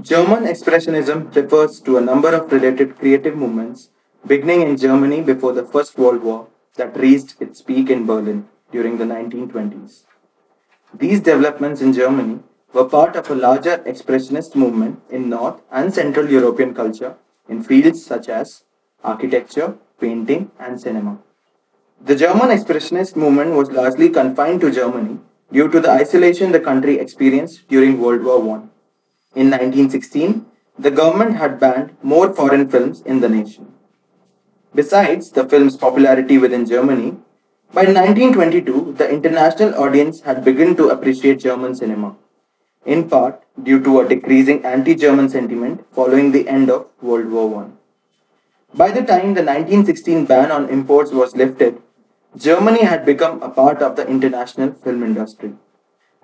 German Expressionism refers to a number of related creative movements beginning in Germany before the First World War that reached its peak in Berlin during the 1920s. These developments in Germany were part of a larger expressionist movement in North and Central European culture in fields such as architecture, painting, and cinema. The German expressionist movement was largely confined to Germany due to the isolation the country experienced during World War I. In 1916, the government had banned more foreign films in the nation. Besides the film's popularity within Germany, by 1922 the international audience had begun to appreciate German cinema, in part due to a decreasing anti German sentiment following the end of World War I. By the time the 1916 ban on imports was lifted, Germany had become a part of the international film industry.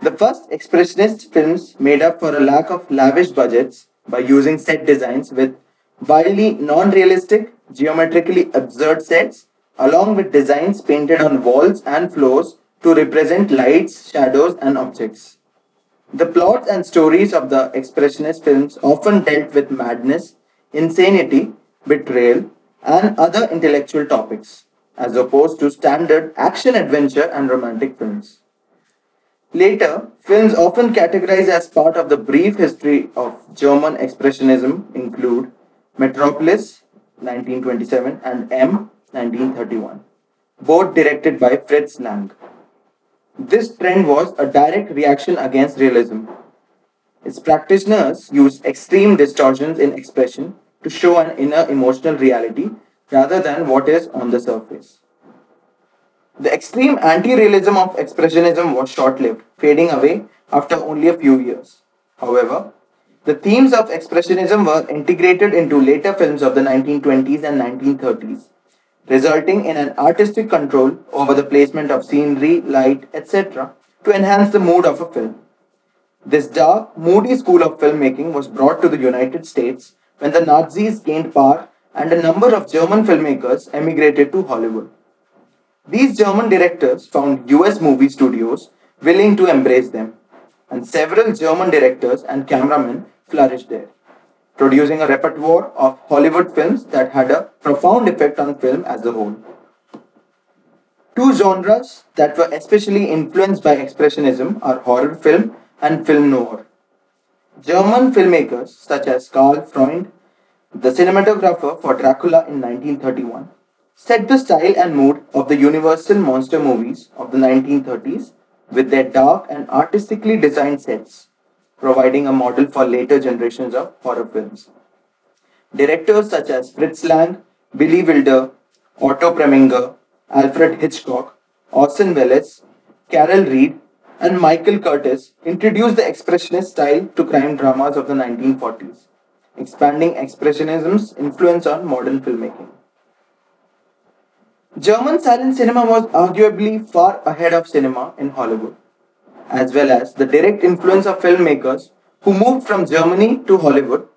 The first expressionist films made up for a lack of lavish budgets by using set designs with wildly non realistic, geometrically absurd sets, along with designs painted on walls and floors to represent lights, shadows, and objects. The plots and stories of the expressionist films often dealt with madness, insanity, betrayal, and other intellectual topics, as opposed to standard action adventure and romantic films. Later, films often categorized as part of the brief history of German Expressionism include Metropolis 1927 and M 1931, both directed by Fritz Lang. This trend was a direct reaction against realism. Its practitioners used extreme distortions in expression to show an inner emotional reality rather than what is on the surface. The extreme anti realism of Expressionism was short lived, fading away after only a few years. However, the themes of Expressionism were integrated into later films of the 1920s and 1930s, resulting in an artistic control over the placement of scenery, light, etc., to enhance the mood of a film. This dark, moody school of filmmaking was brought to the United States when the Nazis gained power and a number of German filmmakers emigrated to Hollywood. These German directors found US movie studios willing to embrace them, and several German directors and cameramen flourished there, producing a repertoire of Hollywood films that had a profound effect on film as a whole. Two genres that were especially influenced by Expressionism are horror film and film noir. German filmmakers such as Karl Freund, the cinematographer for Dracula in 1931, set the style and mood of the Universal monster movies of the 1930s with their dark and artistically designed sets, providing a model for later generations of horror films. Directors such as Fritz Lang, Billy Wilder, Otto Preminger, Alfred Hitchcock, Orson Welles, Carol Reed, and Michael Curtis introduced the expressionist style to crime dramas of the 1940s, expanding expressionism's influence on modern filmmaking. German silent cinema was arguably far ahead of cinema in Hollywood, as well as the direct influence of filmmakers who moved from Germany to Hollywood.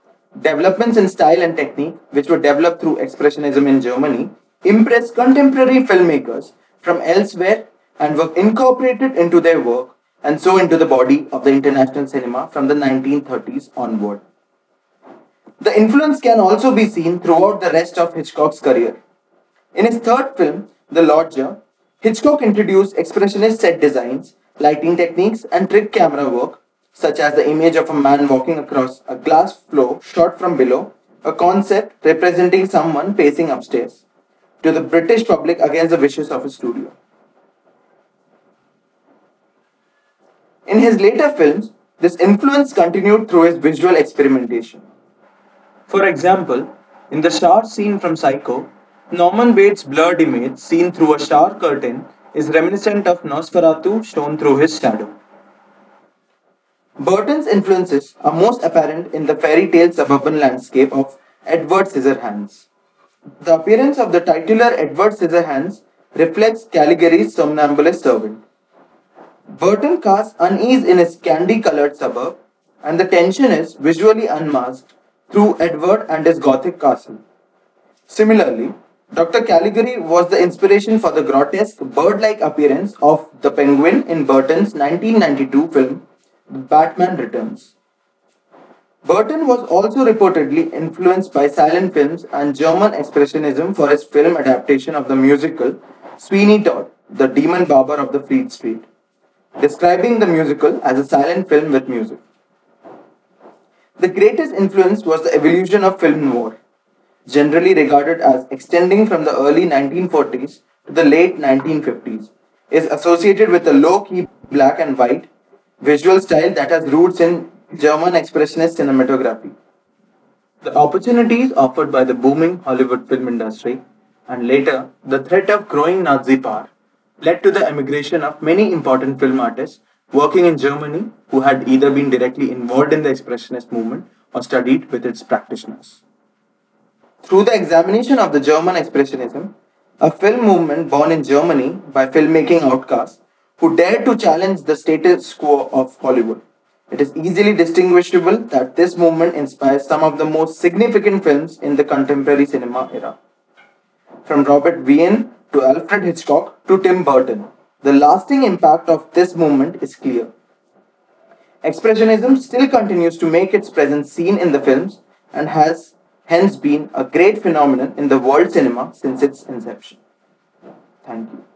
Developments in style and technique, which were developed through Expressionism in Germany, impressed contemporary filmmakers from elsewhere and were incorporated into their work and so into the body of the international cinema from the 1930s onward. The influence can also be seen throughout the rest of Hitchcock's career. In his third film, The Lodger, Hitchcock introduced expressionist set designs, lighting techniques, and trick camera work, such as the image of a man walking across a glass floor shot from below, a concept representing someone pacing upstairs, to the British public against the wishes of his studio. In his later films, this influence continued through his visual experimentation. For example, in the shower scene from Psycho, Norman Bates' blurred image seen through a shower curtain is reminiscent of Nosferatu shown through his shadow. Burton's influences are most apparent in the fairy tale suburban landscape of Edward Scissorhands. The appearance of the titular Edward Scissorhands reflects Caligari's somnambulist servant. Burton casts unease in his candy-colored suburb, and the tension is visually unmasked through Edward and his Gothic castle. Similarly, Dr. Caligari was the inspiration for the grotesque bird-like appearance of the penguin in Burton's 1992 film Batman Returns. Burton was also reportedly influenced by silent films and German Expressionism for his film adaptation of the musical Sweeney Todd, the demon barber of the Fleet Street, describing the musical as a silent film with music. The greatest influence was the evolution of film noir, generally regarded as extending from the early 1940s to the late 1950s, is associated with a low-key black and white visual style that has roots in German expressionist cinematography. The opportunities offered by the booming Hollywood film industry and later the threat of growing Nazi power led to the emigration of many important film artists working in Germany who had either been directly involved in the Expressionist movement or studied with its practitioners. Through the examination of the German Expressionism, a film movement born in Germany by filmmaking outcasts who dared to challenge the status quo of Hollywood, it is easily distinguishable that this movement inspires some of the most significant films in the contemporary cinema era. From Robert Wiene to Alfred Hitchcock to Tim Burton, the lasting impact of this movement is clear. Expressionism still continues to make its presence seen in the films and has hence been a great phenomenon in the world cinema since its inception. Thank you.